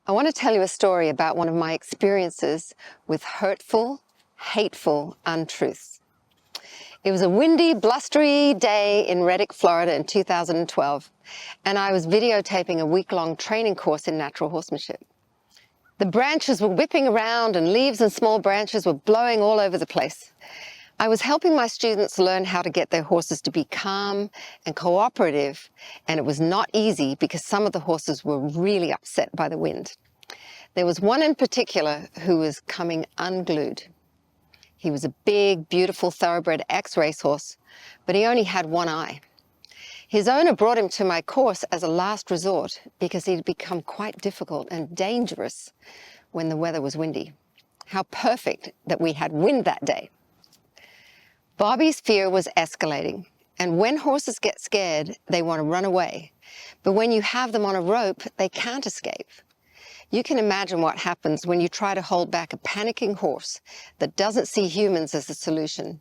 I want to tell you a story about one of my experiences with hurtful, hateful untruths. It was a windy, blustery day in Reddick, Florida in 2012, and I was videotaping a week-long training course in natural horsemanship. The branches were whipping around and leaves and small branches were blowing all over the place. I was helping my students learn how to get their horses to be calm and cooperative, and it was not easy because some of the horses were really upset by the wind. There was one in particular who was coming unglued. He was a big, beautiful thoroughbred ex-racehorse, but he only had one eye. His owner brought him to my course as a last resort because he'd become quite difficult and dangerous when the weather was windy. How perfect that we had wind that day. Bobby's fear was escalating, and when horses get scared, they want to run away. But when you have them on a rope, they can't escape. You can imagine what happens when you try to hold back a panicking horse that doesn't see humans as the solution.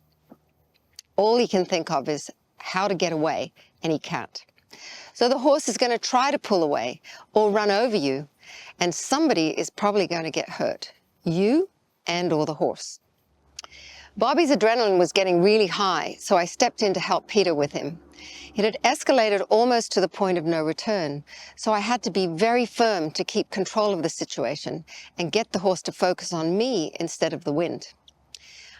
All he can think of is how to get away, and he can't. So the horse is going to try to pull away or run over you, and somebody is probably going to get hurt, you and or the horse. Bobby's adrenaline was getting really high, so I stepped in to help Peter with him. It had escalated almost to the point of no return, so I had to be very firm to keep control of the situation and get the horse to focus on me instead of the wind.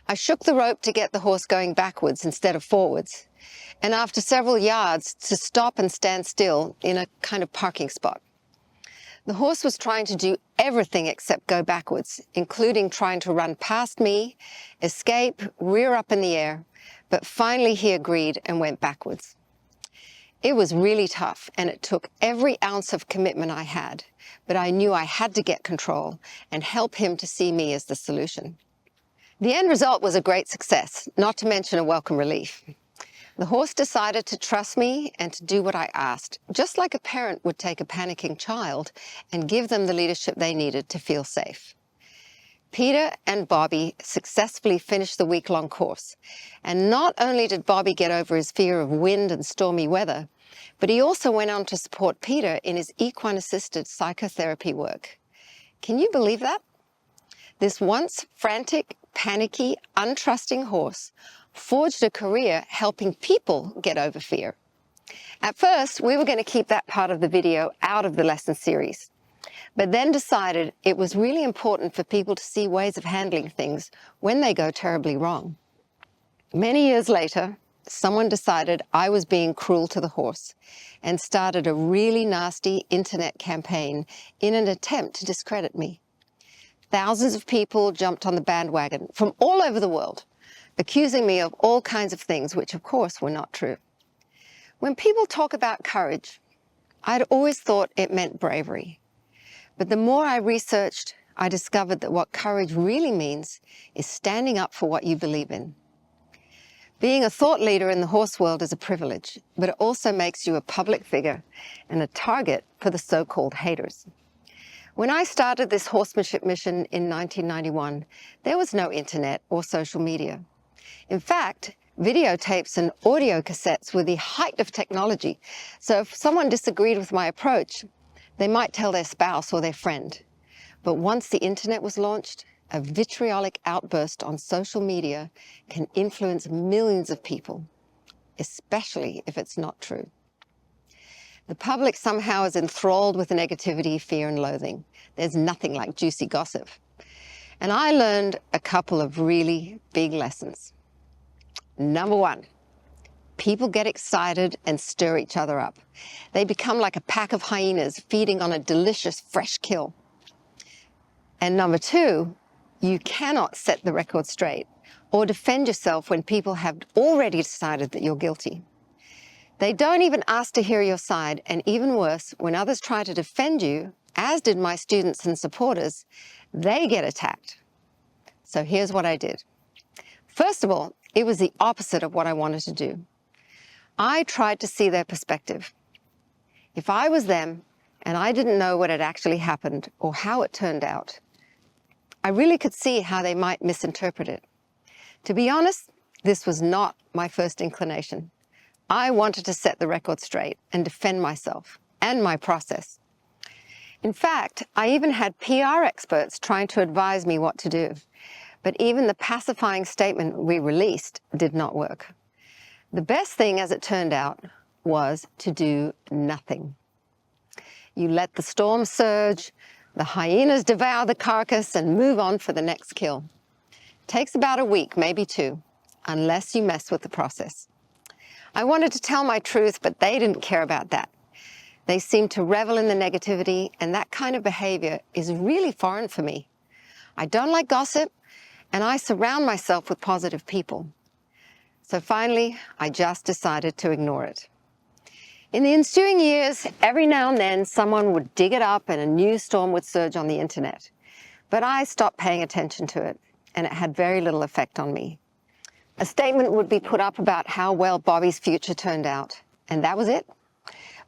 I shook the rope to get the horse going backwards instead of forwards, and after several yards to stop and stand still in a kind of parking spot. The horse was trying to do everything except go backwards, including trying to run past me, escape, rear up in the air, but finally he agreed and went backwards. It was really tough, and it took every ounce of commitment I had, but I knew I had to get control and help him to see me as the solution. The end result was a great success, not to mention a welcome relief. The horse decided to trust me and to do what I asked, just like a parent would take a panicking child and give them the leadership they needed to feel safe. Peter and Bobby successfully finished the week-long course, and not only did Bobby get over his fear of wind and stormy weather, but he also went on to support Peter in his equine-assisted psychotherapy work. Can you believe that? This once frantic, panicky, untrusting horse forged a career helping people get over fear. At first, we were going to keep that part of the video out of the lesson series, but then decided it was really important for people to see ways of handling things when they go terribly wrong. Many years later, someone decided I was being cruel to the horse and started a really nasty internet campaign in an attempt to discredit me. Thousands of people jumped on the bandwagon from all over the world, accusing me of all kinds of things, which of course were not true. When people talk about courage, I'd always thought it meant bravery. But the more I researched, I discovered that what courage really means is standing up for what you believe in. Being a thought leader in the horse world is a privilege, but it also makes you a public figure and a target for the so-called haters. When I started this horsemanship mission in 1991, there was no internet or social media. In fact, videotapes and audio cassettes were the height of technology, so if someone disagreed with my approach, they might tell their spouse or their friend. But once the internet was launched, a vitriolic outburst on social media can influence millions of people, especially if it's not true. The public somehow is enthralled with negativity, fear, and loathing. There's nothing like juicy gossip. And I learned a couple of really big lessons. Number one, people get excited and stir each other up. They become like a pack of hyenas feeding on a delicious fresh kill. And number two, you cannot set the record straight or defend yourself when people have already decided that you're guilty. They don't even ask to hear your side, and even worse, when others try to defend you, as did my students and supporters, they get attacked. So here's what I did. First of all, it was the opposite of what I wanted to do. I tried to see their perspective. If I was them and I didn't know what had actually happened or how it turned out, I really could see how they might misinterpret it. To be honest, this was not my first inclination. I wanted to set the record straight and defend myself and my process. In fact, I even had PR experts trying to advise me what to do. But even the pacifying statement we released did not work. The best thing, as it turned out, was to do nothing. You let the storm surge, the hyenas devour the carcass, and move on for the next kill. Takes about a week, maybe 2, unless you mess with the process. I wanted to tell my truth, but they didn't care about that. They seemed to revel in the negativity, and that kind of behavior is really foreign for me. I don't like gossip, and I surround myself with positive people. So finally, I just decided to ignore it. In the ensuing years, every now and then, someone would dig it up and a new storm would surge on the internet. But I stopped paying attention to it, and it had very little effect on me. A statement would be put up about how well Bobby's future turned out, and that was it.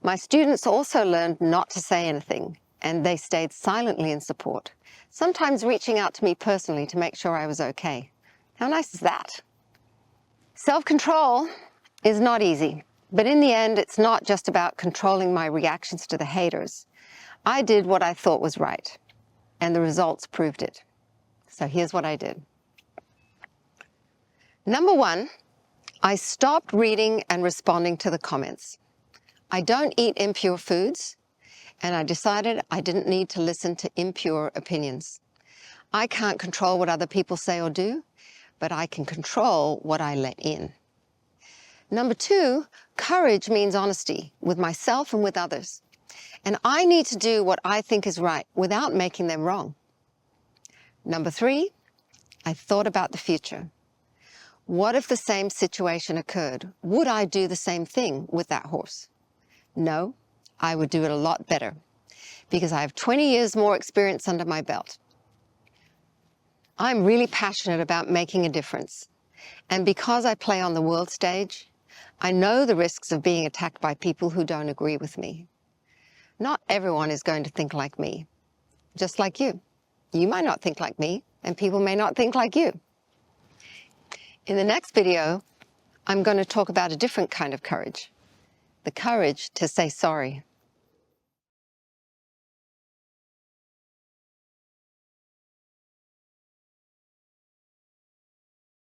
My students also learned not to say anything, and they stayed silently in support, sometimes reaching out to me personally to make sure I was okay. How nice is that? Self-control is not easy, but in the end, it's not just about controlling my reactions to the haters. I did what I thought was right, and the results proved it. So here's what I did. Number 1, I stopped reading and responding to the comments. I don't eat impure foods, and I decided I didn't need to listen to impure opinions. I can't control what other people say or do, but I can control what I let in. Number 2, courage means honesty with myself and with others. And I need to do what I think is right without making them wrong. Number 3, I thought about the future. What if the same situation occurred? Would I do the same thing with that horse? No, I would do it a lot better because I have 20 years more experience under my belt. I'm really passionate about making a difference. And because I play on the world stage, I know the risks of being attacked by people who don't agree with me. Not everyone is going to think like me, just like you. You might not think like me, and people may not think like you. In the next video, I'm going to talk about a different kind of courage, the courage to say sorry.